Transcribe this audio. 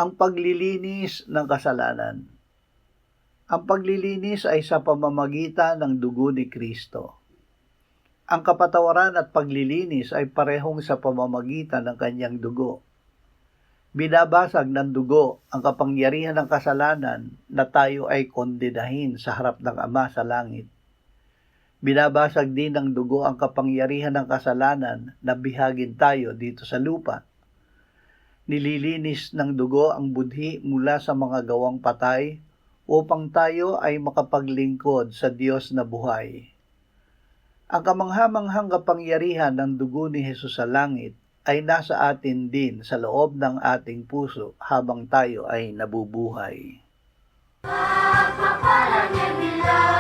Ang paglilinis ng kasalanan. Ang paglilinis ay sa pamamagitan ng dugo ni Kristo. Ang kapatawaran at paglilinis ay parehong sa pamamagitan ng kanyang dugo. Binabasag ng dugo ang kapangyarihan ng kasalanan na tayo ay kondenahin sa harap ng Ama sa langit. Binabasag din ng dugo ang kapangyarihan ng kasalanan na bihagin tayo dito sa lupa. Nililinis ng dugo ang budhi mula sa mga gawang patay upang tayo ay makapaglingkod sa Diyos na buhay. Ang kamangha-manghang kapangyarihan ng dugo ni Jesus sa langit ay nasa atin din sa loob ng ating puso habang tayo ay nabubuhay. Pagpapala niya